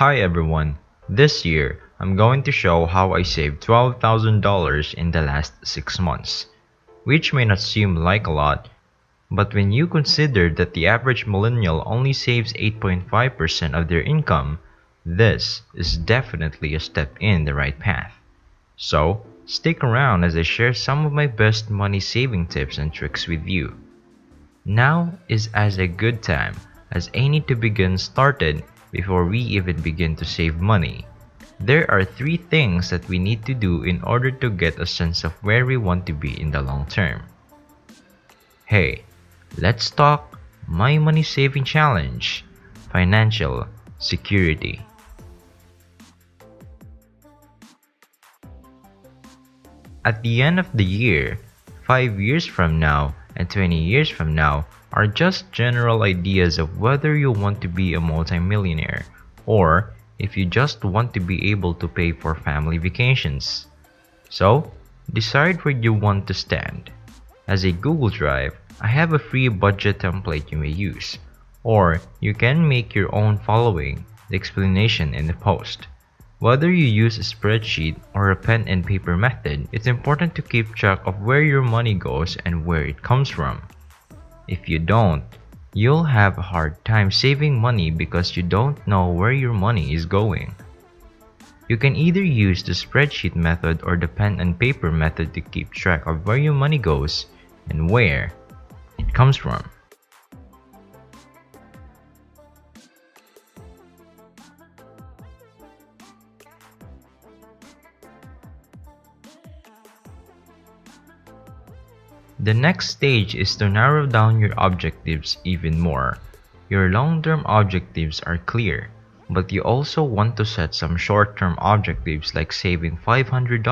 Hi everyone, this year I'm going to show how I saved $12,000 in the last 6 months, which may not seem like a lot, but when you consider that the average millennial only saves 8.5% of their income, this is definitely a step in the right path. So, stick around as I share some of my best money saving tips and tricks with you. Now is as a good time as any to begin started before we even begin to save money. There are three things that we need to do in order to get a sense of where we want to be in the long term. Hey, let's talk my money saving challenge, financial security. At the end of the year, 5 years from now and 20 years from now are just general ideas of whether you want to be a multimillionaire or if you just want to be able to pay for family vacations. So, decide where you want to stand. As a Google Drive, I have a free budget template you may use, or you can make your own following the explanation in the post. Whether you use a spreadsheet or a pen and paper method, it's important to keep track of where your money goes and where it comes from. If you don't, you'll have a hard time saving money because you don't know where your money is going. You can either use the spreadsheet method or the pen and paper method to keep track of where your money goes and where it comes from. The next stage is to narrow down your objectives even more. Your long-term objectives are clear, but you also want to set some short-term objectives like saving $500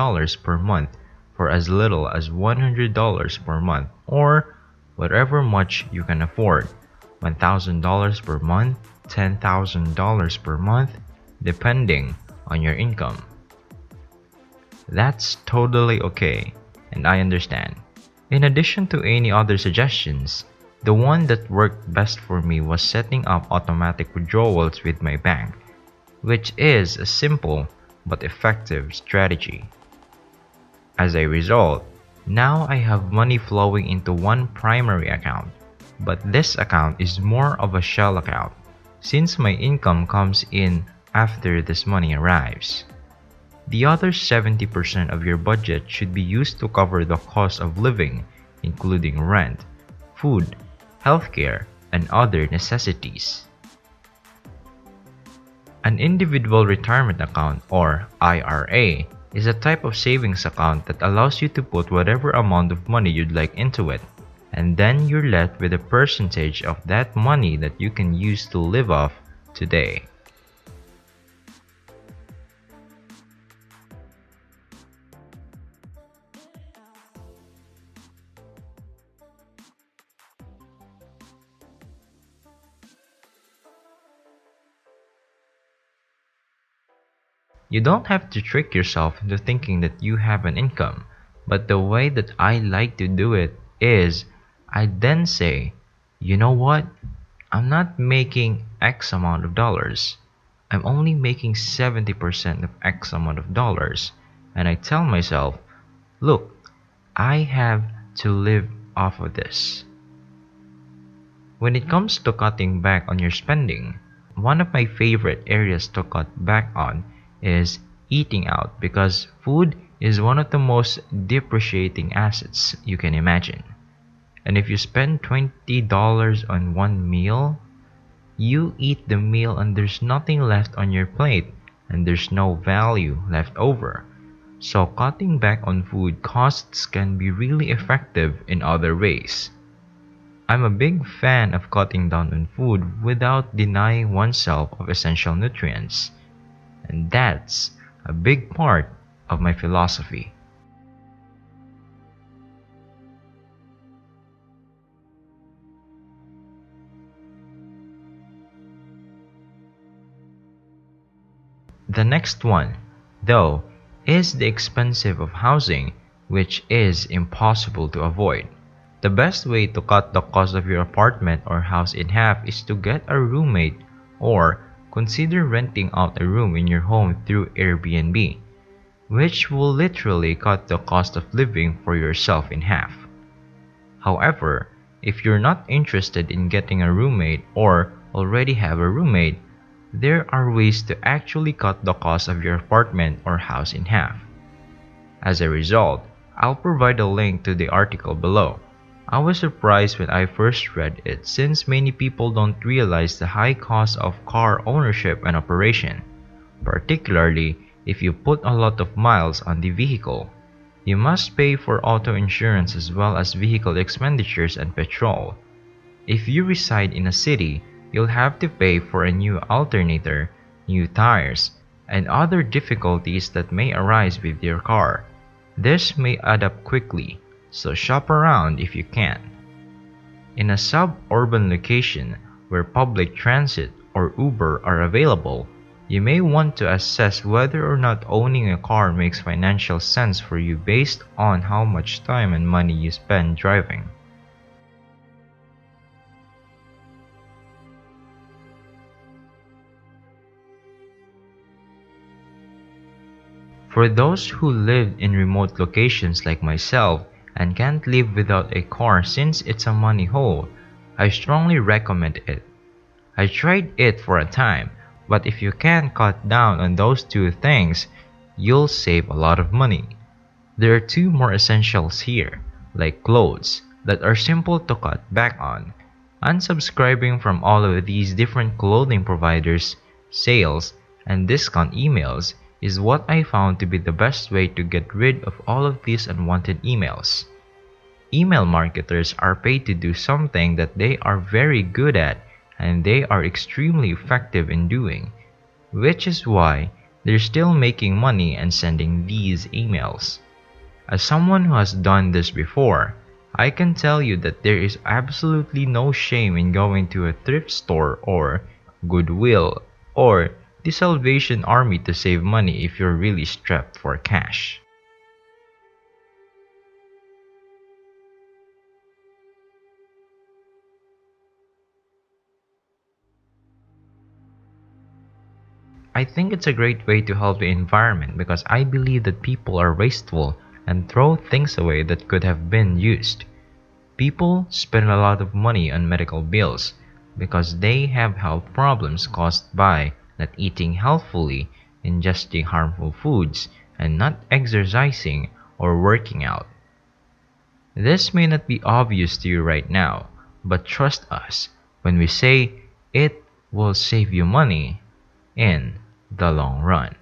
per month for as little as $100 per month or whatever much you can afford. $1,000 per month, $10,000 per month, depending on your income. That's totally okay, and I understand. In addition to any other suggestions, the one that worked best for me was setting up automatic withdrawals with my bank, which is a simple but effective strategy. As a result, now I have money flowing into one primary account, but this account is more of a shell account since my income comes in after this money arrives. The other 70% of your budget should be used to cover the cost of living, including rent, food, healthcare, and other necessities. An individual retirement account, or IRA, is a type of savings account that allows you to put whatever amount of money you'd like into it, and then you're left with a percentage of that money that you can use to live off today. You don't have to trick yourself into thinking that you have an income, but the way that I like to do it is I then say, you know what? I'm not making X amount of dollars. I'm only making 70% of X amount of dollars. And I tell myself, look, I have to live off of this. When it comes to cutting back on your spending, one of my favorite areas to cut back on is eating out because food is one of the most depreciating assets you can imagine. And if you spend $20 on one meal, you eat the meal and there's nothing left on your plate and there's no value left over. So cutting back on food costs can be really effective in other ways. I'm a big fan of cutting down on food without denying oneself of essential nutrients. And that's a big part of my philosophy. The next one, though, is the expensive of housing, which is impossible to avoid. The best way to cut the cost of your apartment or house in half is to get a roommate or consider renting out a room in your home through Airbnb, which will literally cut the cost of living for yourself in half. However, if you're not interested in getting a roommate or already have a roommate, there are ways to actually cut the cost of your apartment or house in half. As a result, I'll provide a link to the article below. I was surprised when I first read it since many people don't realize the high cost of car ownership and operation, particularly if you put a lot of miles on the vehicle. You must pay for auto insurance as well as vehicle expenditures and petrol. If you reside in a city, you'll have to pay for a new alternator, new tires, and other difficulties that may arise with your car. This may add up quickly, so shop around if you can. In a suburban location where public transit or Uber are available, you may want to assess whether or not owning a car makes financial sense for you based on how much time and money you spend driving. For those who live in remote locations like myself and can't live without a car since it's a money hole, I strongly recommend it. I tried it for a time, but if you can cut down on those two things, you'll save a lot of money. There are two more essentials here, like clothes, that are simple to cut back on. Unsubscribing from all of these different clothing providers, sales, and discount emails is what I found to be the best way to get rid of all of these unwanted emails. Email marketers are paid to do something that they are very good at and they are extremely effective in doing, which is why they're still making money and sending these emails. As someone who has done this before, I can tell you that there is absolutely no shame in going to a thrift store or Goodwill or the Salvation Army to save money if you're really strapped for cash. I think it's a great way to help the environment because I believe that people are wasteful and throw things away that could have been used. People spend a lot of money on medical bills because they have health problems caused by not eating healthfully, ingesting harmful foods, and not exercising or working out. This may not be obvious to you right now, but trust us when we say it will save you money in the long run.